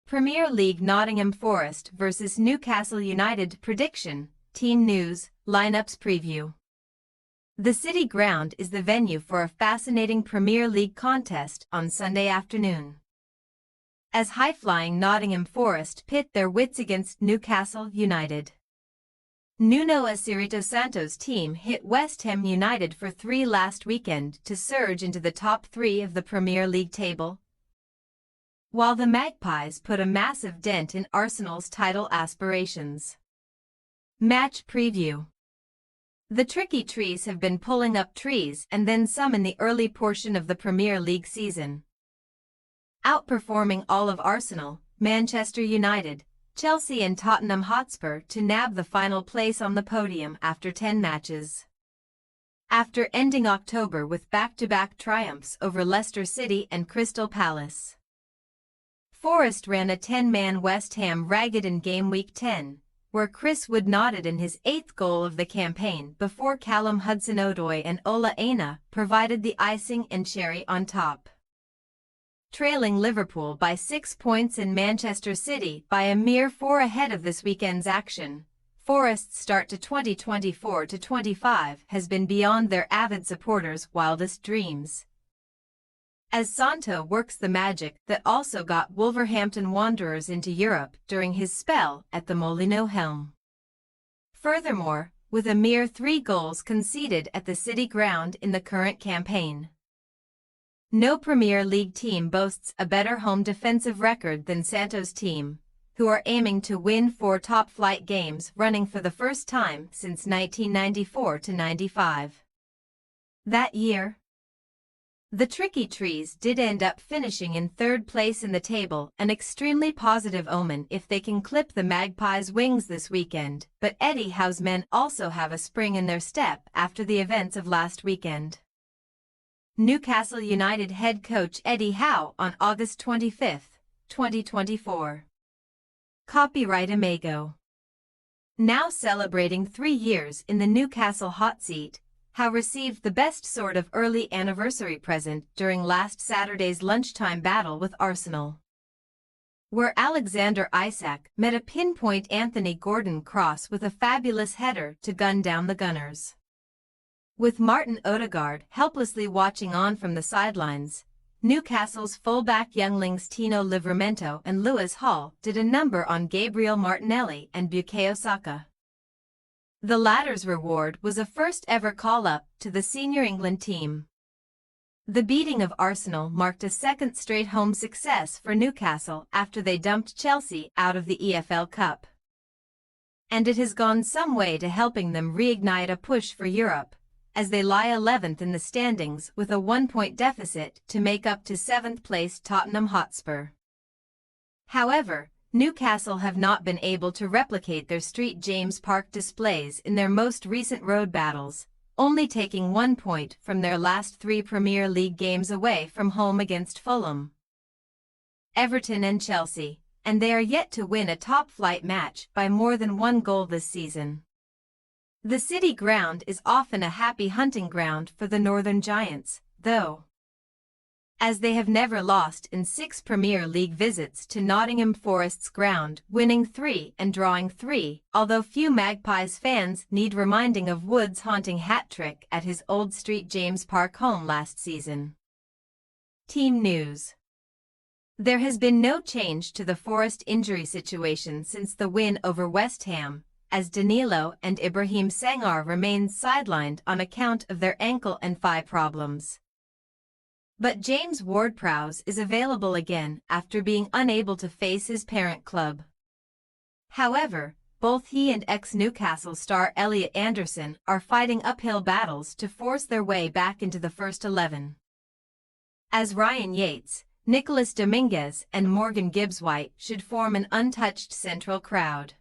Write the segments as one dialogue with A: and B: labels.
A: Premier League Nottingham Forest vs Newcastle United prediction, team news, lineups preview. The City Ground is the venue for a fascinating Premier League contest on Sunday afternoon, as high-flying Nottingham Forest pit their wits against Newcastle United. Nuno Espirito Santo's team hit West Ham United for 3 last weekend to surge into the top 3 of the Premier League table, while the Magpies put a massive dent in Arsenal's title aspirations. Match preview. The tricky trees have been pulling up trees and then some in the early portion of the Premier League season, outperforming all of Arsenal, Manchester United, Chelsea and Tottenham Hotspur to nab the final place on the podium after 10 matches. After ending October with back-to-back triumphs over Leicester City and Crystal Palace, Forest ran a 10-man West Ham ragged in game week 10, where Chris Wood nodded in his 8th goal of the campaign before Callum Hudson-Odoi and Ola Aina provided the icing and cherry on top, trailing Liverpool by 6 points and Manchester City by a mere 4 ahead of this weekend's action. Forest's start to 2024-25 has been beyond their avid supporters' wildest dreams, as Santo works the magic that also got Wolverhampton Wanderers into Europe during his spell at the Molineux helm. Furthermore, with a mere 3 goals conceded at the City Ground in the current campaign, no Premier League team boasts a better home defensive record than Santo's team, who are aiming to win 4 top-flight games running for the first time since 1994-95. That year, the Tricky Trees did end up finishing in 3rd place in the table, an extremely positive omen if they can clip the Magpies' wings this weekend, but Eddie Howe's men also have a spring in their step after the events of last weekend. Newcastle United head coach Eddie Howe on August 25, 2024. Copyright Imago. Now celebrating 3 years in the Newcastle hot seat, Howe received the best sort of early anniversary present during last Saturday's lunchtime battle with Arsenal, where Alexander Isak met a pinpoint Anthony Gordon cross with a fabulous header to gun down the Gunners. With Martin Odegaard helplessly watching on from the sidelines, Newcastle's fullback younglings Tino Livramento and Lewis Hall did a number on Gabriel Martinelli and Bukayo Saka. The latter's reward was a first-ever call-up to the senior England team. The beating of Arsenal marked a second straight home success for Newcastle after they dumped Chelsea out of the EFL Cup, and it has gone some way to helping them reignite a push for Europe, as they lie 11th in the standings with a 1-point deficit to make up to 7th-place Tottenham Hotspur. However, Newcastle have not been able to replicate their St James Park displays in their most recent road battles, only taking 1 point from their last 3 Premier League games away from home against Fulham, Everton and Chelsea, and they are yet to win a top-flight match by more than 1 goal this season. The City Ground is often a happy hunting ground for the Northern Giants, though, as they have never lost in 6 Premier League visits to Nottingham Forest's ground, winning 3 and drawing 3, although few Magpies fans need reminding of Wood's haunting hat-trick at his old St James Park home last season. Team news. There has been no change to the Forest injury situation since the win over West Ham, as Danilo and Ibrahim Sangar remained sidelined on account of their ankle and thigh problems. But James Ward-Prowse is available again after being unable to face his parent club. However, both he and ex-Newcastle star Elliot Anderson are fighting uphill battles to force their way back into the first 11, as Ryan Yates, Nicholas Dominguez and Morgan Gibbs-White should form an untouched central crowd.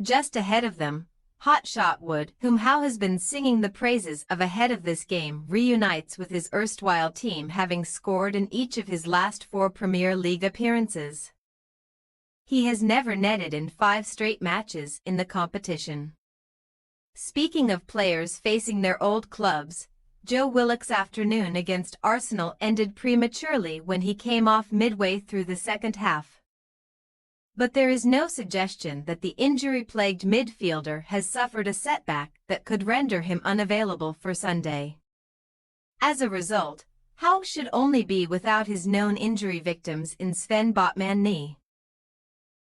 A: Just ahead of them, Hotshot Wood, whom Howe has been singing the praises of ahead of this game, reunites with his erstwhile team, having scored in each of his last 4 Premier League appearances. He has never netted in 5 straight matches in the competition. Speaking of players facing their old clubs, Joe Willock's afternoon against Arsenal ended prematurely when he came off midway through the second half, But there is no suggestion that the injury-plagued midfielder has suffered a setback that could render him unavailable for Sunday. As a result, Howe should only be without his known injury victims in Sven Botman knee,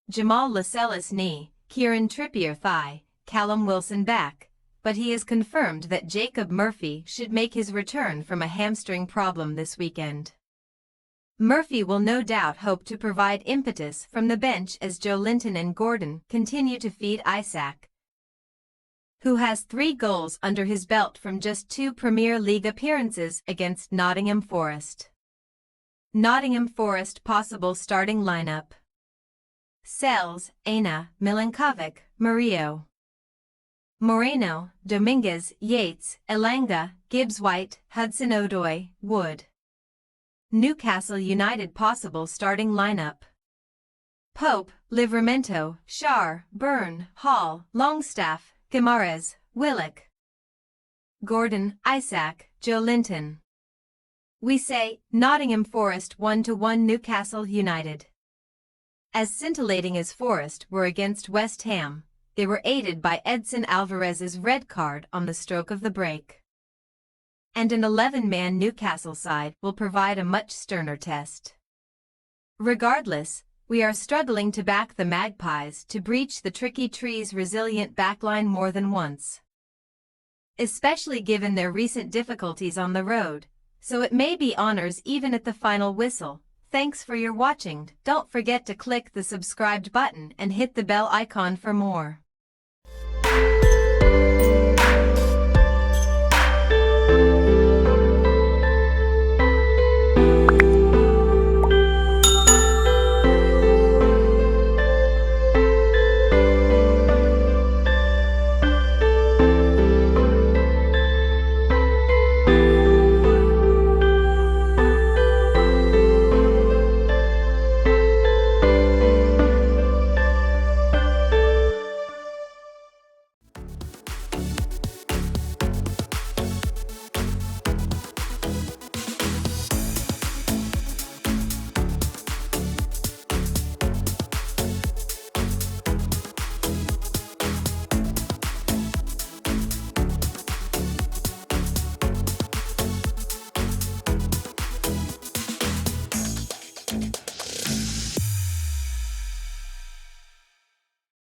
A: Jamal Lascelles knee, Kieran Trippier thigh, Callum Wilson back, but he has confirmed that Jacob Murphy should make his return from a hamstring problem this weekend. Murphy will no doubt hope to provide impetus from the bench as Joe Linton and Gordon continue to feed Isak, who has 3 goals under his belt from just 2 Premier League appearances against Nottingham Forest. Nottingham Forest possible starting lineup: Sells, Aina, Milinkovic, Murillo, Moreno, Dominguez, Yates, Elanga, Gibbs-White, Hudson-Odoi, Wood. Newcastle United possible starting lineup: Pope, Livramento, Schär, Byrne, Hall, Longstaff, Guimaraes, Willock, Gordon, Isak, Joe Linton. We say, Nottingham Forest 1-1 Newcastle United. As scintillating as Forest were against West Ham, they were aided by Edson Alvarez's red card on the stroke of the break. And an 11-man Newcastle side will provide a much sterner test. Regardless, we are struggling to back the Magpies to breach the Tricky Trees' resilient backline more than once, especially given their recent difficulties on the road, so it may be honors even at the final whistle. Thanks for your watching. Don't forget to click the subscribed button and hit the bell icon for more.